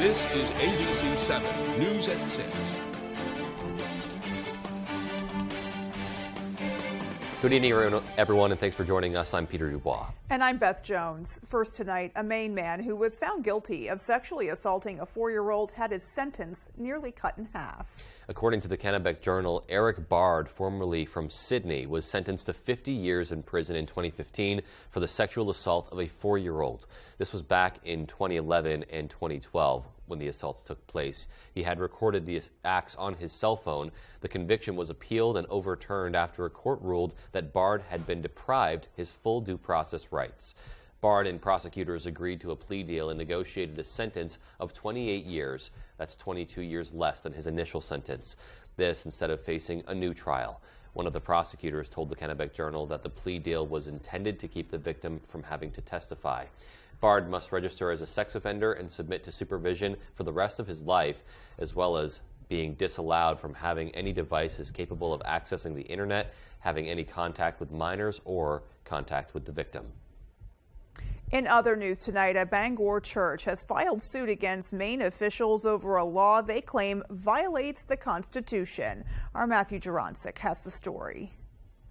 This is ABC 7 News at 6. Good evening, everyone, and thanks for joining us. I'm Peter Dubois. And I'm Beth Jones. First tonight, a Maine man who was found guilty of sexually assaulting a 4-year-old had his sentence nearly cut in half. According to the Kennebec Journal, Eric Bard, formerly from Sydney, was sentenced to 50 years in prison in 2015 for the sexual assault of a 4-year-old. This was back in 2011 and 2012 when the assaults took place. He had recorded the acts on his cell phone. The conviction was appealed and overturned after a court ruled that Bard had been deprived his full due process rights. Bard and prosecutors agreed to a plea deal and negotiated a sentence of 28 years. That's 22 years less than his initial sentence. This instead of facing a new trial. One of the prosecutors told the Kennebec Journal that the plea deal was intended to keep the victim from having to testify. Bard must register as a sex offender and submit to supervision for the rest of his life, as well as being disallowed from having any devices capable of accessing the internet, having any contact with minors, or contact with the victim. In other news tonight, a Bangor church has filed suit against Maine officials over a law they claim violates the Constitution. Our Matthew Jurancic has the story.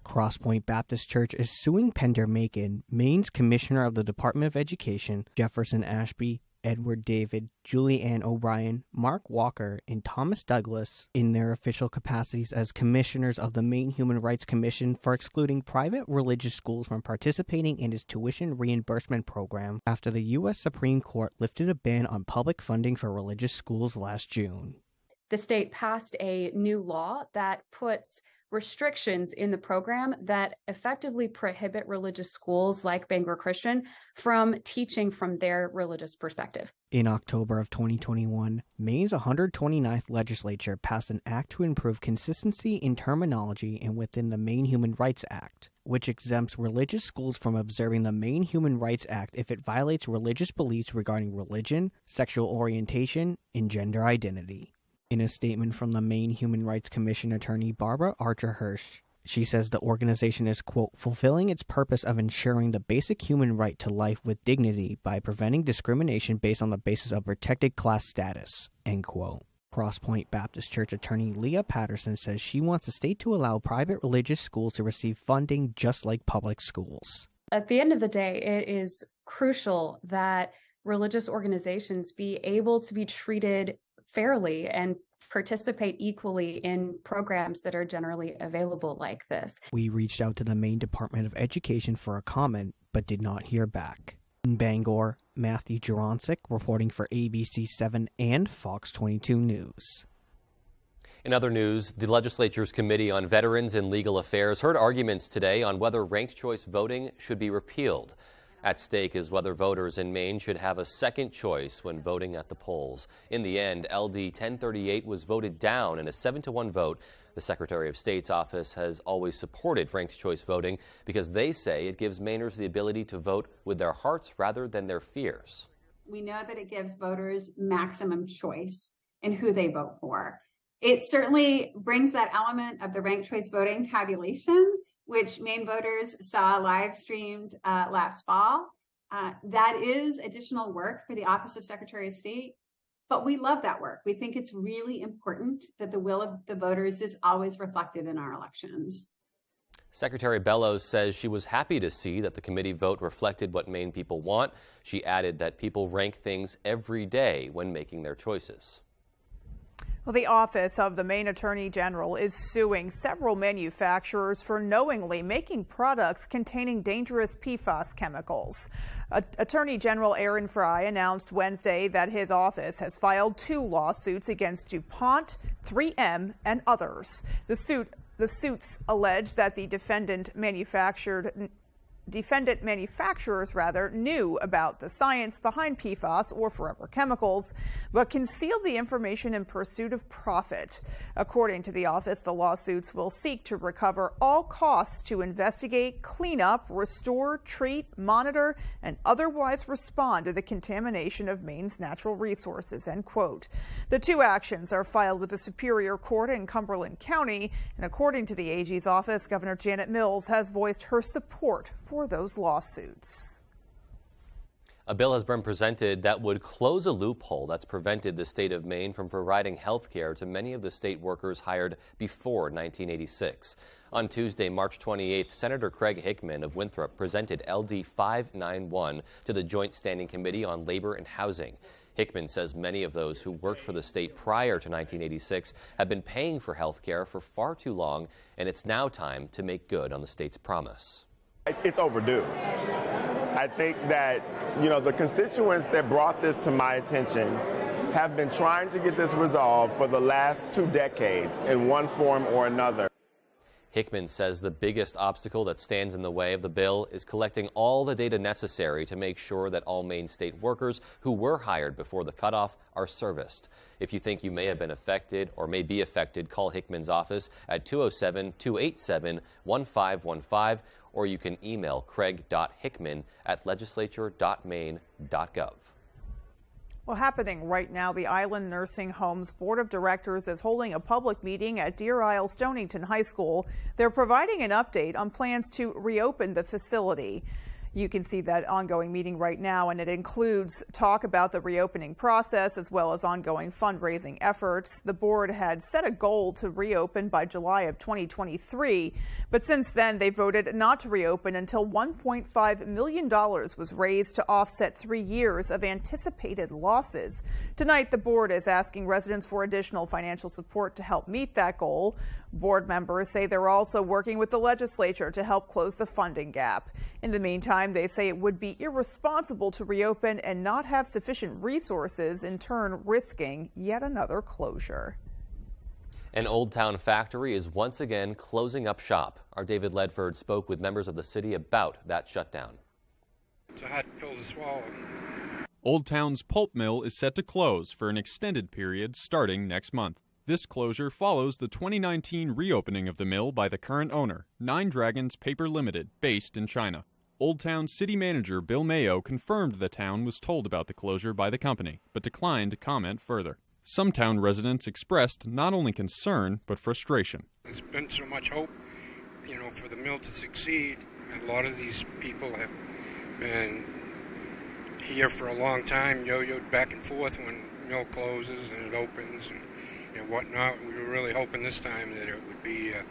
Crosspoint Baptist Church is suing Pender Macon, Maine's Commissioner of the Department of Education, Jefferson Ashby, Edward David, Julie Ann O'Brien, Mark Walker, and Thomas Douglas in their official capacities as commissioners of the Maine Human Rights Commission for excluding private religious schools from participating in its tuition reimbursement program after the U.S. Supreme Court lifted a ban on public funding for religious schools last June. The state passed a new law that puts restrictions in the program that effectively prohibit religious schools like Bangor Christian from teaching from their religious perspective. In October of 2021, Maine's 129th legislature passed an act to improve consistency in terminology and within the Maine Human Rights Act, which exempts religious schools from observing the Maine Human Rights Act if it violates religious beliefs regarding religion, sexual orientation, and gender identity. In a statement from the Maine Human Rights Commission attorney Barbara Archer Hirsch, she says the organization is, quote, fulfilling its purpose of ensuring the basic human right to life with dignity by preventing discrimination based on the basis of protected class status, end quote. Crosspoint Baptist Church attorney Leah Patterson says she wants the state to allow private religious schools to receive funding just like public schools. At the end of the day, it is crucial that religious organizations be able to be treated fairly and participate equally in programs that are generally available like this. We reached out to the Maine Department of Education for a comment, but did not hear back. In Bangor, Matthew Jurancic reporting for ABC 7 and Fox 22 News. In other news, the legislature's Committee on Veterans and Legal Affairs heard arguments today on whether ranked choice voting should be repealed. At stake is whether voters in Maine should have a second choice when voting at the polls. In the end, LD 1038 was voted down in a 7-1 vote. The Secretary of State's office has always supported ranked choice voting because they say it gives Mainers the ability to vote with their hearts rather than their fears. We know that it gives voters maximum choice in who they vote for. It certainly brings that element of the ranked choice voting tabulation, which Maine voters saw live streamed last fall. That is additional work for the Office of Secretary of State, but we love that work. We think it's really important that the will of the voters is always reflected in our elections. Secretary Bellows says she was happy to see that the committee vote reflected what Maine people want. She added that people rank things every day when making their choices. Well, the Office of the Maine Attorney General is suing several manufacturers for knowingly making products containing dangerous PFAS chemicals. Attorney General Aaron Fry announced Wednesday that his office has filed 2 lawsuits against DuPont, 3M, and others. The suits allege that the defendant manufacturers knew about the science behind PFAS or forever chemicals, but concealed the information in pursuit of profit. According to the office, the lawsuits will seek to recover all costs to investigate, clean up, restore, treat, monitor, and otherwise respond to the contamination of Maine's natural resources, end quote. The 2 actions are filed with the Superior Court in Cumberland County, and according to the AG's office, Governor Janet Mills has voiced her support for those lawsuits. A bill has been presented that would close a loophole that's prevented the state of Maine from providing health care to many of the state workers hired before 1986. On Tuesday, March 28th, Senator Craig Hickman of Winthrop presented LD 591 to the Joint Standing Committee on Labor and Housing. Hickman says many of those who worked for the state prior to 1986 have been paying for health care for far too long, and it's now time to make good on the state's promise. It's overdue. I think that, the constituents that brought this to my attention have been trying to get this resolved for the last 2 decades in one form or another. Hickman says the biggest obstacle that stands in the way of the bill is collecting all the data necessary to make sure that all Maine state workers who were hired before the cutoff are serviced. If you think you may have been affected or may be affected, call Hickman's office at 207-287-1515, or you can email craig.hickman@legislature.maine.gov. Well, happening right now, the Island Nursing Home's Board of Directors is holding a public meeting at Deer Isle Stonington High School. They're providing an update on plans to reopen the facility. You can see that ongoing meeting right now, and it includes talk about the reopening process as well as ongoing fundraising efforts. The board had set a goal to reopen by July of 2023, but since then they voted not to reopen until $1.5 million was raised to offset 3 years of anticipated losses. Tonight, the board is asking residents for additional financial support to help meet that goal. Board members say they're also working with the legislature to help close the funding gap. In the meantime, they say it would be irresponsible to reopen and not have sufficient resources, in turn risking yet another closure. An Old Town factory is once again closing up shop. Our David Ledford spoke with members of the city about that shutdown. It's a hard pill to swallow. Old Town's pulp mill is set to close for an extended period starting next month. This closure follows the 2019 reopening of the mill by the current owner, Nine Dragons Paper Limited, based in China. Old Town City Manager Bill Mayo confirmed the town was told about the closure by the company, but declined to comment further. Some town residents expressed not only concern, but frustration. There's been so much hope, for the mill to succeed. A lot of these people have been here for a long time, yo-yoed back and forth when mill closes and it opens and whatnot. We were really hoping this time that it would be a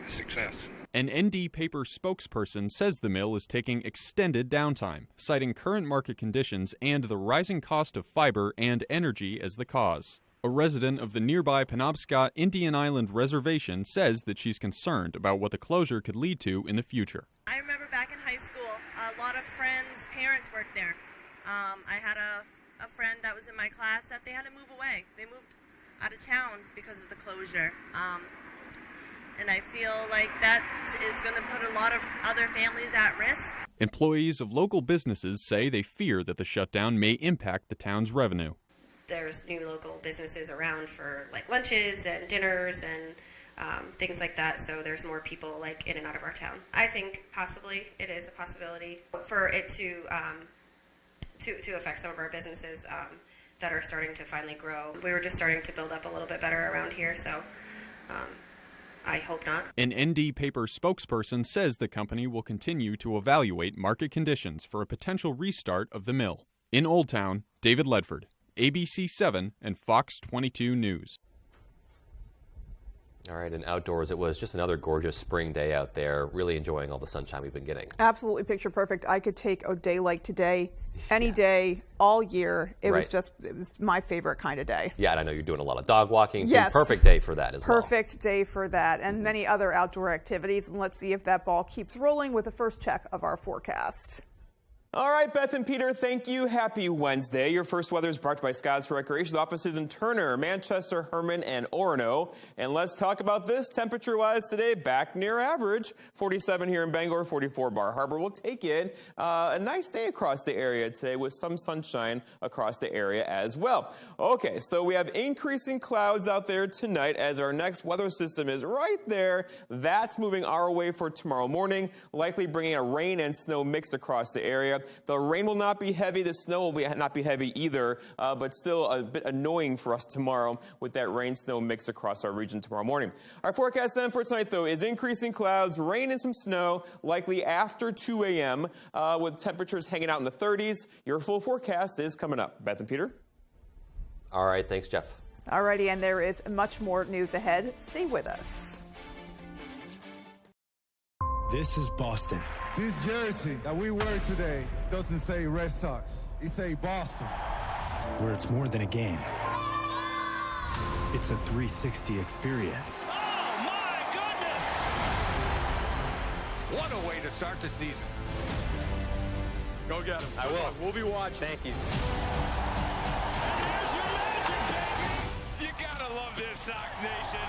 success. An ND Paper spokesperson says the mill is taking extended downtime, citing current market conditions and the rising cost of fiber and energy as the cause. A resident of the nearby Penobscot Indian Island Reservation says that she's concerned about what the closure could lead to in the future. I remember back in high school, a lot of friends' parents worked there. I had a friend that was in my class that they had to move away. They moved out of town because of the closure. And I feel like that is going to put a lot of other families at risk. Employees of local businesses say they fear that the shutdown may impact the town's revenue. There's new local businesses around for lunches and dinners and things like that, so there's more people in and out of our town. I think possibly it is a possibility for it to affect some of our businesses that are starting to finally grow. We were just starting to build up a little bit better around here, so I hope not. An ND Paper spokesperson says the company will continue to evaluate market conditions for a potential restart of the mill. In Old Town, David Ledford, ABC 7 and Fox 22 News. All right, and outdoors, it was just another gorgeous spring day out there. Really enjoying all the sunshine we've been getting. Absolutely picture perfect. I could take a day like today, any day, all year. It was my favorite kind of day. Yeah, and I know you're doing a lot of dog walking. Yes. Perfect day for that as well. Perfect day for that, and many other outdoor activities. And let's see if that ball keeps rolling with the first check of our forecast. All right, Beth and Peter, thank you. Happy Wednesday. Your first weather is brought to you by Scott's Recreation offices in Turner, Manchester, Herman, and Orono. And let's talk about this. Temperature-wise today, back near average. 47 here in Bangor, 44 Bar Harbor. We'll take it. A nice day across the area today with some sunshine across the area as well. Okay, so we have increasing clouds out there tonight as our next weather system is right there. That's moving our way for tomorrow morning, likely bringing a rain and snow mix across the area. The rain will not be heavy. The snow will not be heavy either, but still a bit annoying for us tomorrow with that rain-snow mix across our region tomorrow morning. Our forecast then for tonight, though, is increasing clouds, rain and some snow, likely after 2 a.m., with temperatures hanging out in the 30s. Your full forecast is coming up. Beth and Peter? All right, thanks, Jeff. Alrighty, and there is much more news ahead. Stay with us. This is Boston. This jersey that we wear today doesn't say Red Sox. It say Boston. Where it's more than a game. It's a 360 experience. Oh, my goodness! What a way to start the season. Go get him. I will. We'll be watching. Thank you. There's your magic, baby! You gotta love this, Sox Nation.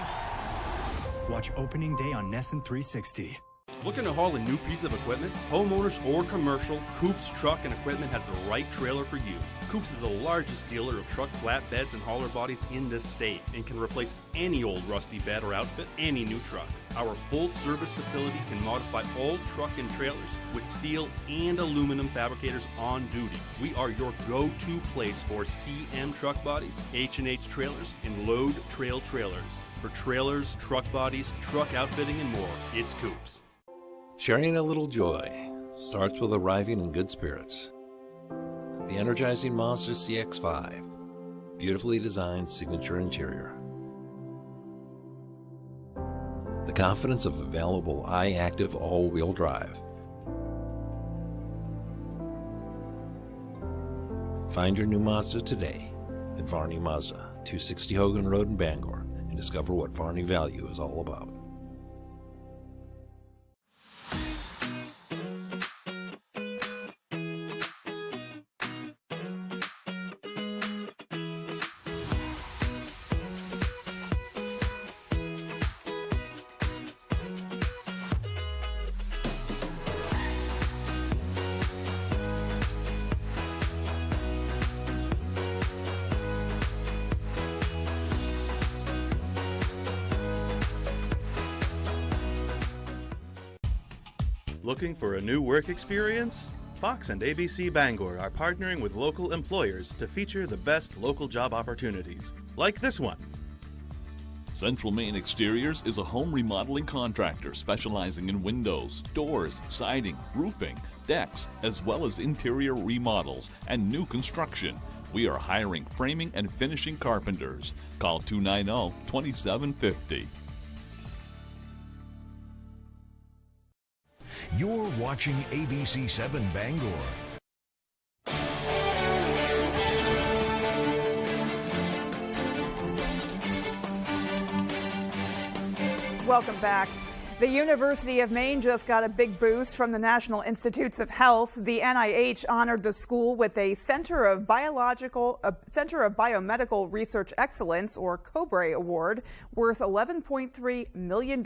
Watch opening day on NESN 360. Looking to haul a new piece of equipment? Homeowners or commercial, Coops Truck and Equipment has the right trailer for you. Coops is the largest dealer of truck flatbeds and hauler bodies in this state and can replace any old rusty bed or outfit any new truck. Our full-service facility can modify all truck and trailers with steel and aluminum fabricators on duty. We are your go-to place for CM truck bodies, H&H trailers, and load trail trailers. For trailers, truck bodies, truck outfitting, and more, it's Coops. Sharing a little joy starts with arriving in good spirits. The energizing Mazda CX-5, beautifully designed signature interior. The confidence of available iActive all-wheel drive. Find your new Mazda today at Varney Mazda, 260 Hogan Road in Bangor, and discover what Varney value is all about. Looking for a new work experience? Fox and ABC Bangor are partnering with local employers to feature the best local job opportunities, like this one. Central Maine Exteriors is a home remodeling contractor specializing in windows, doors, siding, roofing, decks, as well as interior remodels and new construction. We are hiring framing and finishing carpenters. Call 290-2750. You're watching ABC 7 Bangor. Welcome back. The University of Maine just got a big boost from the National Institutes of Health. The NIH honored the school with a Center of Biomedical Research Excellence, or COBRE Award, worth $11.3 million.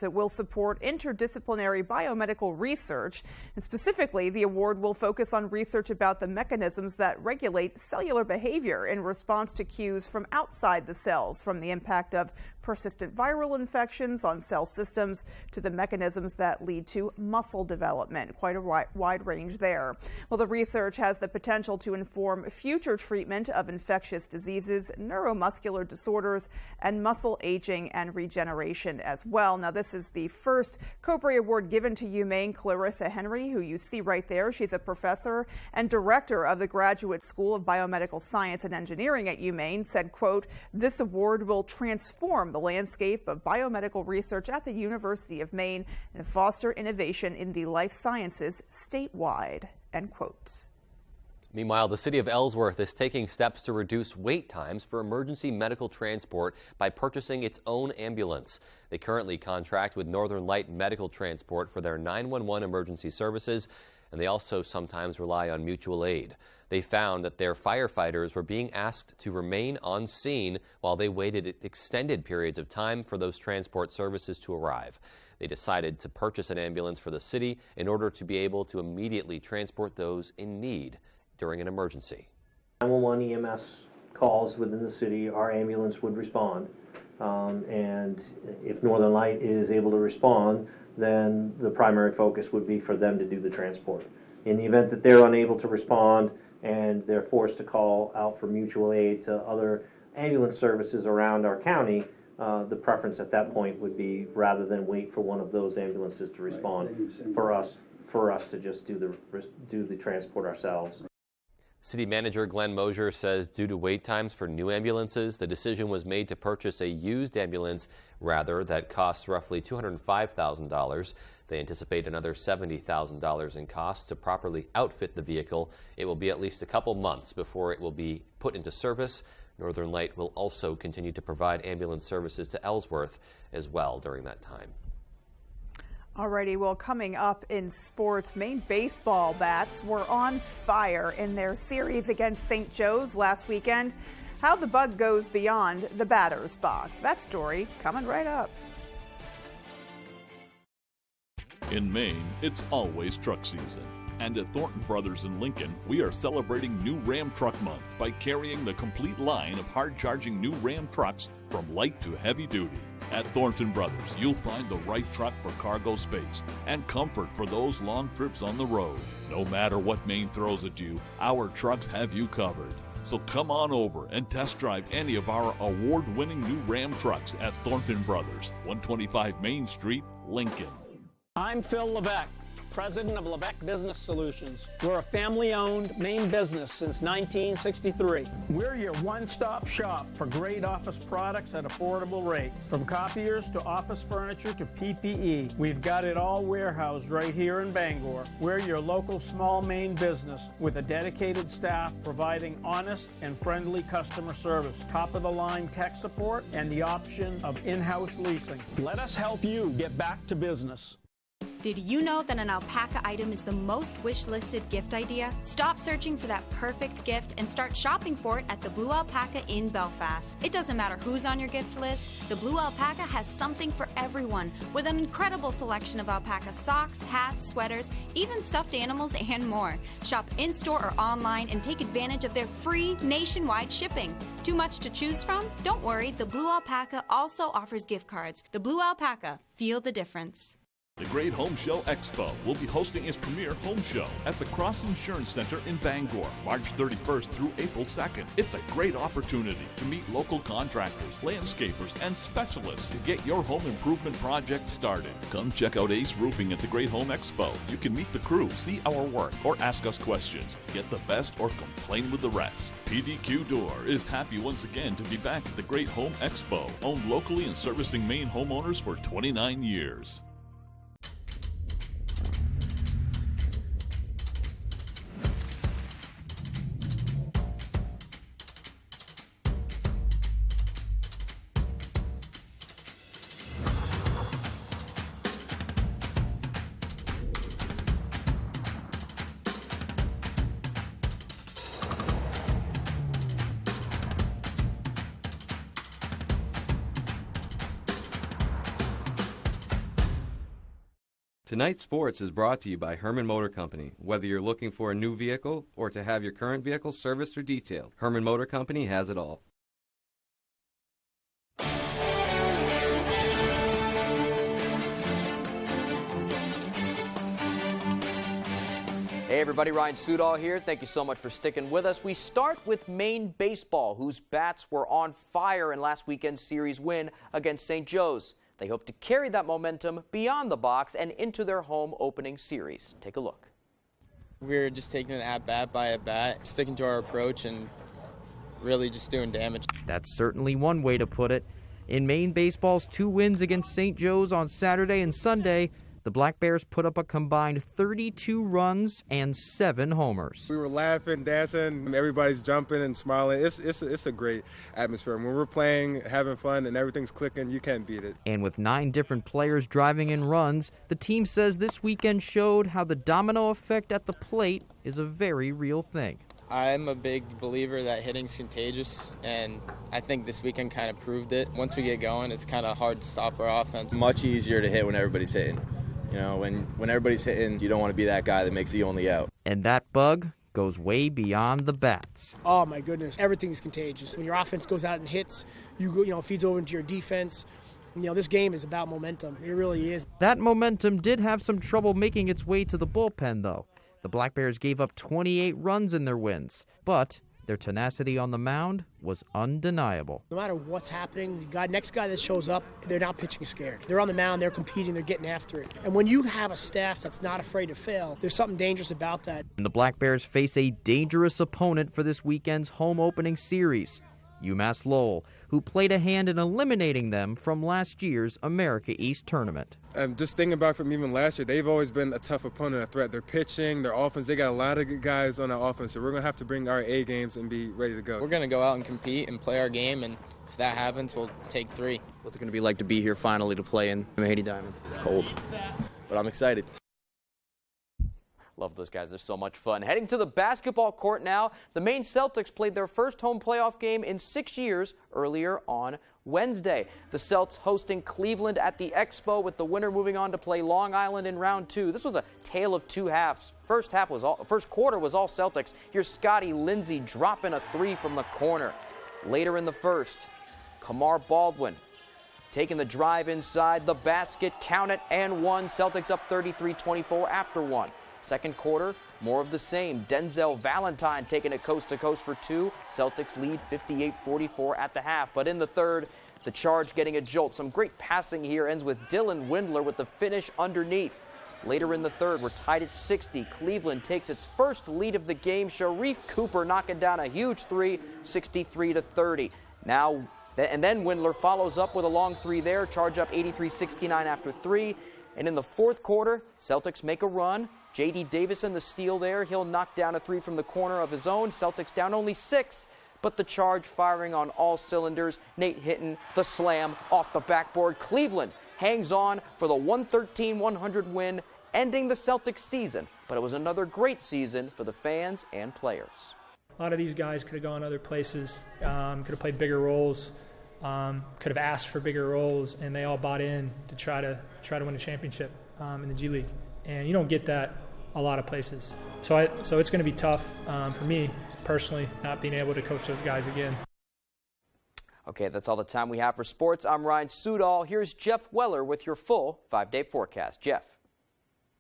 It will support interdisciplinary biomedical research, and specifically, the award will focus on research about the mechanisms that regulate cellular behavior in response to cues from outside the cells, from the impact of persistent viral infections on cell systems to the mechanisms that lead to muscle development. Quite a wide range there. Well, the research has the potential to inform future treatment of infectious diseases, neuromuscular disorders, and muscle aging and regeneration as well. Now, this is the first COBRE Award given to UMaine. Clarissa Henry, who you see right there, she's a professor and director of the Graduate School of Biomedical Science and Engineering at UMaine, said, quote, "This award will transform the landscape of biomedical research at the University of Maine and foster innovation in the life sciences statewide," end quote. Meanwhile, the city of Ellsworth is taking steps to reduce wait times for emergency medical transport by purchasing its own ambulance. They currently contract with Northern Light Medical Transport for their 911 emergency services, and they also sometimes rely on mutual aid. They found that their firefighters were being asked to remain on scene while they waited extended periods of time for those transport services to arrive. They decided to purchase an ambulance for the city in order to be able to immediately transport those in need during an emergency. 911 EMS calls within the city, our ambulance would respond. And if Northern Light is able to respond, then the primary focus would be for them to do the transport. In the event that they're unable to respond and they're forced to call out for mutual aid to other ambulance services around our county, the preference at that point would be, rather than wait for one of those ambulances to respond, for us to just do the transport ourselves. City Manager Glenn Mosier says due to wait times for new ambulances, the decision was made to purchase a used ambulance that costs roughly $205,000. They anticipate another $70,000 in costs to properly outfit the vehicle. It will be at least a couple months before it will be put into service. Northern Light will also continue to provide ambulance services to Ellsworth as well during that time. Alrighty, well, coming up in sports, Maine baseball bats were on fire in their series against St. Joe's last weekend. How the bug goes beyond the batter's box. That story coming right up. In Maine, it's always truck season. And at Thornton Brothers in Lincoln, we are celebrating New Ram Truck Month by carrying the complete line of hard-charging new Ram trucks from light to heavy duty. At Thornton Brothers, you'll find the right truck for cargo space and comfort for those long trips on the road. No matter what Maine throws at you, our trucks have you covered. So come on over and test drive any of our award-winning new Ram trucks at Thornton Brothers, 125 Main Street, Lincoln. I'm Phil Levesque, president of Levesque Business Solutions. We're a family-owned Maine business since 1963. We're your one-stop shop for great office products at affordable rates. From copiers to office furniture to PPE, we've got it all warehoused right here in Bangor. We're your local small Maine business with a dedicated staff providing honest and friendly customer service, top-of-the-line tech support, and the option of in-house leasing. Let us help you get back to business. Did you know that an alpaca item is the most wish-listed gift idea? Stop searching for that perfect gift and start shopping for it at the Blue Alpaca in Belfast. It doesn't matter who's on your gift list, the Blue Alpaca has something for everyone with an incredible selection of alpaca socks, hats, sweaters, even stuffed animals, and more. Shop in-store or online and take advantage of their free nationwide shipping. Too much to choose from? Don't worry, the Blue Alpaca also offers gift cards. The Blue Alpaca, feel the difference. The Great Home Show Expo will be hosting its premier home show at the Cross Insurance Center in Bangor, March 31st through April 2nd. It's a great opportunity to meet local contractors, landscapers, and specialists to get your home improvement project started. Come check out Ace Roofing at the Great Home Expo. You can meet the crew, see our work, or ask us questions. Get the best or complain with the rest. PDQ Door is happy once again to be back at the Great Home Expo, owned locally and servicing Maine homeowners for 29 years. Tonight's Sports is brought to you by Herman Motor Company. Whether you're looking for a new vehicle or to have your current vehicle serviced or detailed, Herman Motor Company has it all. Hey everybody, Ryan Sudol here. Thank you so much for sticking with us. We start with Maine baseball, whose bats were on fire in last weekend's series win against St. Joe's. They hope to carry that momentum beyond the box and into their home opening series. Take a look. We're just taking it at bat by at bat, sticking to our approach and really just doing damage. That's certainly one way to put it. In Maine baseball's 2 wins against St. Joe's on Saturday and Sunday, the Black Bears put up a combined 32 runs and 7 homers. We were laughing, dancing, everybody's jumping and smiling. It's a great atmosphere. When we're playing, having fun, and everything's clicking, you can't beat it. And with 9 different players driving in runs, the team says this weekend showed how the domino effect at the plate is a very real thing. I'm a big believer that hitting's contagious, and I think this weekend kind of proved it. Once we get going, it's kind of hard to stop our offense. Much easier to hit when everybody's hitting. You know, when everybody's hitting, you don't want to be that guy that makes the only out. And that bug goes way beyond the bats. Oh my goodness, everything's contagious. When your offense goes out and hits, feeds over into your defense. This game is about momentum. It really is. That momentum did have some trouble making its way to the bullpen, though. The Black Bears gave up 28 runs in their wins, but their tenacity on the mound was undeniable. No matter what's happening, the next guy that shows up, they're not pitching scared. They're on the mound, they're competing, they're getting after it. And when you have a staff that's not afraid to fail, there's something dangerous about that. And the Black Bears face a dangerous opponent for this weekend's home opening series, UMass Lowell, who played a hand in eliminating them from last year's America East tournament. Just thinking back from even last year, they've always been a tough opponent, a threat. Their pitching, their offense, they got a lot of good guys on their offense, so we're going to have to bring our A games and be ready to go. We're going to go out and compete and play our game, and if that happens, we'll take 3. What's it going to be like to be here finally to play in Mahady Diamond? Cold, but I'm excited. Love those guys. They're so much fun. Heading to the basketball court now, the Maine Celtics played their first home playoff game in 6 years earlier on Wednesday. The Celts hosting Cleveland at the Expo, with the winner moving on to play Long Island in round 2. This was a tale of 2 halves. First quarter was all Celtics. Here's Scotty Lindsey dropping a 3 from the corner. Later in the first, Kamar Baldwin taking the drive inside the basket, count it, and 1. Celtics up 33-24 after 1. Second quarter, more of the same. Denzel Valentine taking it coast to coast for 2. Celtics lead 58-44 at the half. But in the third, the Charge getting a jolt. Some great passing here ends with Dylan Windler with the finish underneath. Later in the third, we're tied at 60. Cleveland takes its first lead of the game. Sharif Cooper knocking down a huge 3, 63-30. Now, and then Windler follows up with a long 3 there. Charge up 83-69 after 3. And in the fourth quarter, Celtics make a run. J.D. Davison, the steal there. He'll knock down a 3 from the corner of his own. Celtics down only 6, but the Charge firing on all cylinders. Nate hitting the slam off the backboard. Cleveland hangs on for the 113-100 win, ending the Celtics season. But it was another great season for the fans and players. A lot of these guys could have gone other places, could have played bigger roles, could have asked for bigger roles, and they all bought in to try to win a championship in the G League. And you don't get that a lot of places. So it's going to be tough for me personally, not being able to coach those guys again. Okay, that's all the time we have for sports. I'm Ryan Sudol. Here's Jeff Weller with your full 5-day forecast. Jeff.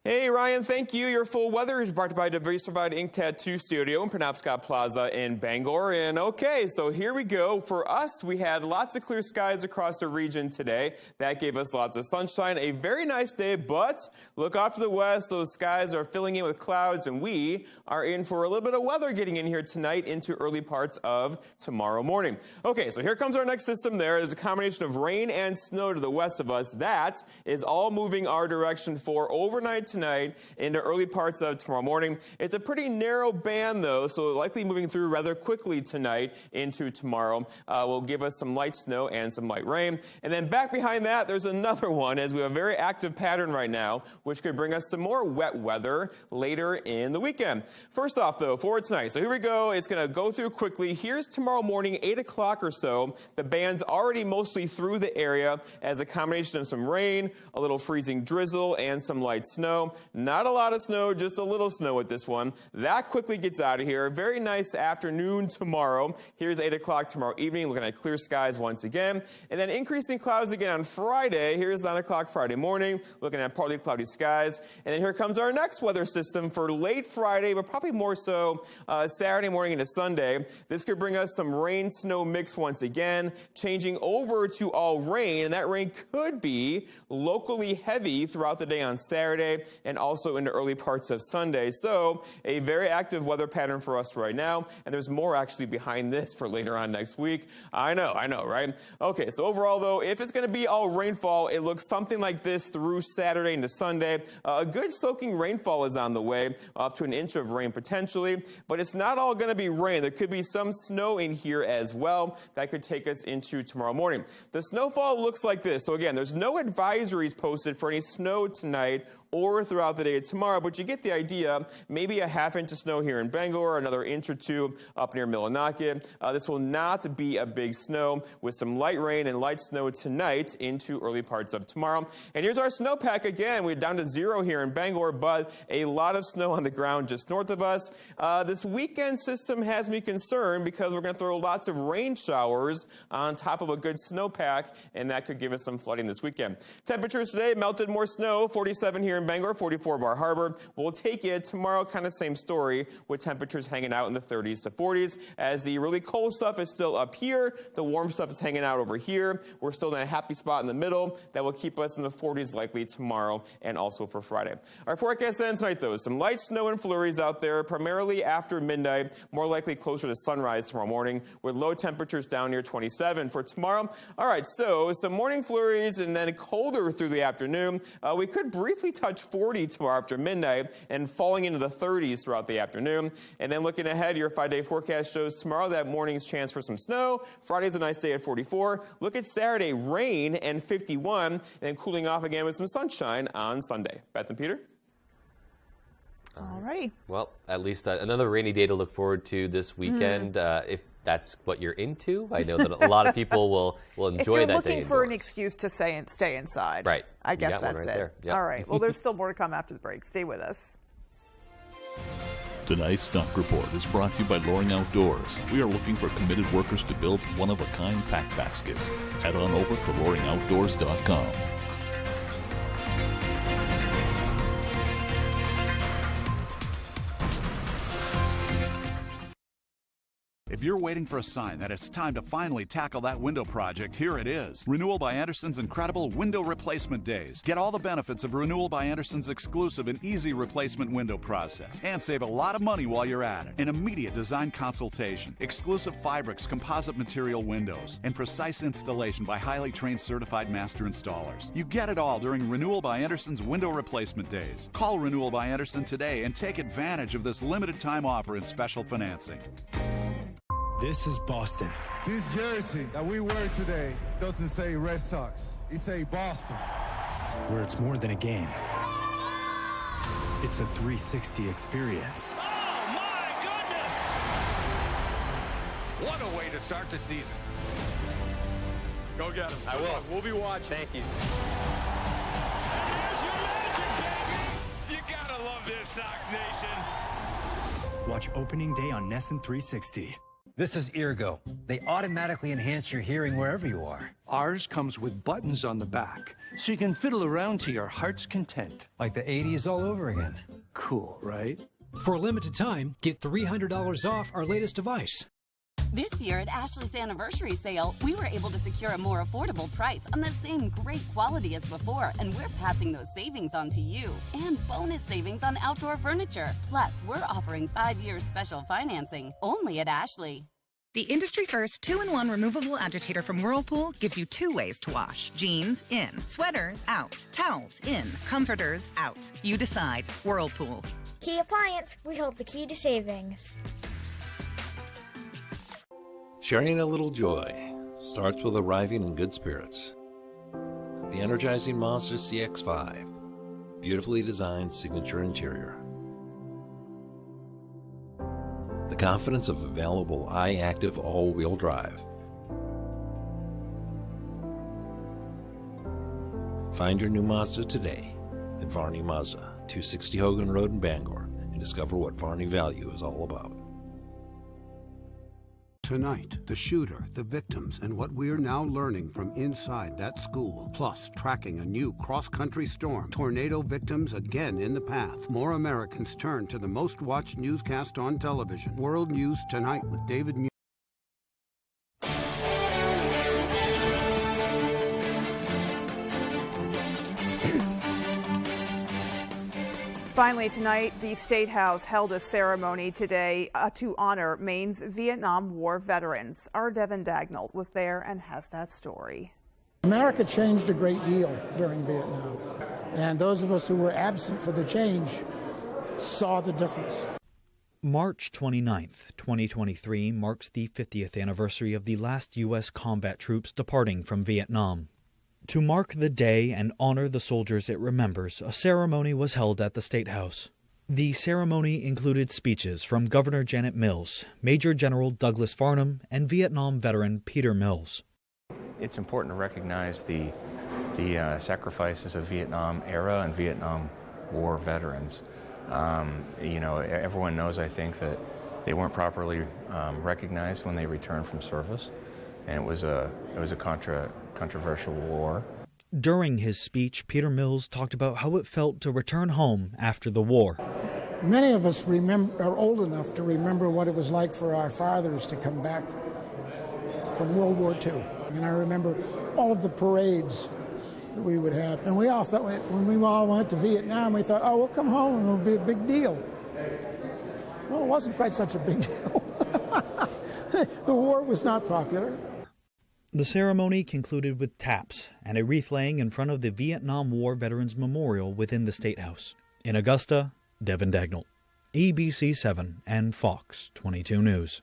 Hey, Ryan, thank you. Your full weather is brought to you by Diversified Ink Tattoo Studio in Penobscot Plaza in Bangor. And okay, so here we go. For us, we had lots of clear skies across the region today. That gave us lots of sunshine. A very nice day, but look off to the west. Those skies are filling in with clouds, and we are in for a little bit of weather getting in here tonight into early parts of tomorrow morning. Okay, so here comes our next system there. There's a combination of rain and snow to the west of us. That is all moving our direction for overnight tonight into early parts of tomorrow morning. It's a pretty narrow band, though, so likely moving through rather quickly tonight into tomorrow. Will give us some light snow and some light rain. And then back behind that, there's another one, as we have a very active pattern right now, which could bring us some more wet weather later in the weekend. First off, though, for tonight. So here we go. It's going to go through quickly. Here's tomorrow morning, 8 o'clock or so. The band's already mostly through the area as a combination of some rain, a little freezing drizzle, and some light snow. Not a lot of snow, just a little snow with this one. That quickly gets out of here. Very nice afternoon tomorrow. Here's 8 o'clock tomorrow evening, looking at clear skies once again. And then increasing clouds again on Friday. Here's 9 o'clock Friday morning, looking at partly cloudy skies. And then here comes our next weather system for late Friday, but probably more so Saturday morning into Sunday. This could bring us some rain-snow mix once again, changing over to all rain. And that rain could be locally heavy throughout the day on Saturday and also into early parts of Sunday. So a very active weather pattern for us right now. And there's more actually behind this for later on next week. I know, right? Okay, so overall, though, if it's going to be all rainfall, it looks something like this through Saturday into Sunday. A good soaking rainfall is on the way, up to an inch of rain potentially. But it's not all going to be rain. There could be some snow in here as well. That could take us into tomorrow morning. The snowfall looks like this. So again, there's no advisories posted for any snow tonight or throughout the day tomorrow, but you get the idea. Maybe a half inch of snow here in Bangor, another inch or two up near Millinocket. This will not be a big snow, with some light rain and light snow tonight into early parts of tomorrow. And here's our snowpack again. We're down to 0 here in Bangor, but a lot of snow on the ground just north of us. This weekend system has me concerned because we're going to throw lots of rain showers on top of a good snowpack, and that could give us some flooding this weekend. Temperatures today, melted more snow, 47 here in in Bangor, 44 Bar Harbor. We'll take you tomorrow, kind of same story, with temperatures hanging out in the 30s to 40s. As the really cold stuff is still up here, the warm stuff is hanging out over here. We're still in a happy spot in the middle that will keep us in the 40s likely tomorrow and also for Friday. Our forecast ends tonight, though. Some light snow and flurries out there, primarily after midnight, more likely closer to sunrise tomorrow morning, with low temperatures down near 27 for tomorrow. All right, so some morning flurries and then colder through the afternoon. We could briefly touch 40 tomorrow after midnight and falling into the 30s throughout the afternoon. And then looking ahead, your 5-day forecast shows tomorrow that morning's chance for some snow. Friday's a nice day at 44. Look at Saturday, rain and 51, and then cooling off again with some sunshine on Sunday. Beth and Peter? All righty. Well, at least another rainy day to look forward to this weekend. If that's what you're into, I know that a lot of people will enjoy that day. If you're looking indoors. for an excuse to stay inside, right? I guess got one that's right it. there. Yep. All right. Well, there's still more to come after the break. Stay with us. Tonight's Stock Report is brought to you by Loring Outdoors. We are looking for committed workers to build one-of-a-kind pack baskets. Head on over to loringoutdoors.com. If you're waiting for a sign that it's time to finally tackle that window project, here it is. Renewal by Anderson's incredible Window Replacement Days. Get all the benefits of Renewal by Anderson's exclusive and easy replacement window process. And save a lot of money while you're at it. An immediate design consultation, exclusive Fibrix composite material windows, and precise installation by highly trained certified master installers. You get it all during Renewal by Anderson's Window Replacement Days. Call Renewal by Anderson today and take advantage of this limited time offer and special financing. This is Boston. This jersey that we wear today doesn't say Red Sox. It says Boston. Where it's more than a game. It's a 360 experience. Oh, my goodness! What a way to start the season. Go get him. I will. We'll be watching. Thank you. And there's your magic, baby! You gotta love this, Sox Nation. Watch opening day on NESN 360. This is Eargo. They automatically enhance your hearing wherever you are. Ours comes with buttons on the back, so you can fiddle around to your heart's content. Like the 80s all over again. Cool, right? For a limited time, get $300 off our latest device. This year at Ashley's anniversary sale, we were able to secure a more affordable price on the same great quality as before, and we're passing those savings on to you. And bonus savings on outdoor furniture. Plus, we're offering 5 years special financing, only at Ashley. The industry-first 2-in-1 removable agitator from Whirlpool gives you 2 ways to wash. Jeans, in. Sweaters, out. Towels, in. Comforters, out. You decide. Whirlpool. Key Appliance, we hold the key to savings. Sharing a little joy starts with arriving in good spirits. The energizing Mazda CX-5. Beautifully designed signature interior. The confidence of available iActive all-wheel drive. Find your new Mazda today at Varney Mazda, 260 Hogan Road in Bangor, and discover what Varney value is all about. Tonight, the shooter, the victims, and what we're now learning from inside that school. Plus, tracking a new cross-country storm. Tornado victims again in the path. More Americans turn to the most-watched newscast on television. World News Tonight with David Muir. Finally tonight, the State House held a ceremony today to honor Maine's Vietnam War veterans. Our Devin Dagnall was there and has that story. America changed a great deal during Vietnam, and those of us who were absent for the change saw the difference. March 29th, 2023 marks the 50th anniversary of the last U.S. combat troops departing from Vietnam. To mark the day and honor the soldiers it remembers, a ceremony was held at the State House. The ceremony included speeches from Governor Janet Mills, Major General Douglas Farnham, and Vietnam veteran Peter Mills. It's important to recognize the sacrifices of Vietnam era and Vietnam War veterans. Everyone knows, I think, that they weren't properly recognized when they returned from service, and it was a controversial war. During his speech, Peter Mills talked about how it felt to return home after the war. Many of us are old enough to remember what it was like for our fathers to come back from World War II. And I remember all of the parades that we would have. And we all thought, when we all went to Vietnam, we thought, oh, we'll come home and it'll be a big deal. Well, it wasn't quite such a big deal. The war was not popular. The ceremony concluded with taps and a wreath laying in front of the Vietnam War Veterans Memorial within the State House. In Augusta, Devin Dagnall, ABC 7 and Fox 22 News.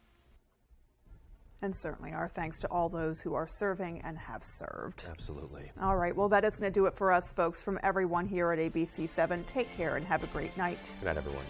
And certainly our thanks to all those who are serving and have served. Absolutely. All right, well, that is going to do it for us, folks. From everyone here at ABC 7, take care and have a great night. Good night, everyone.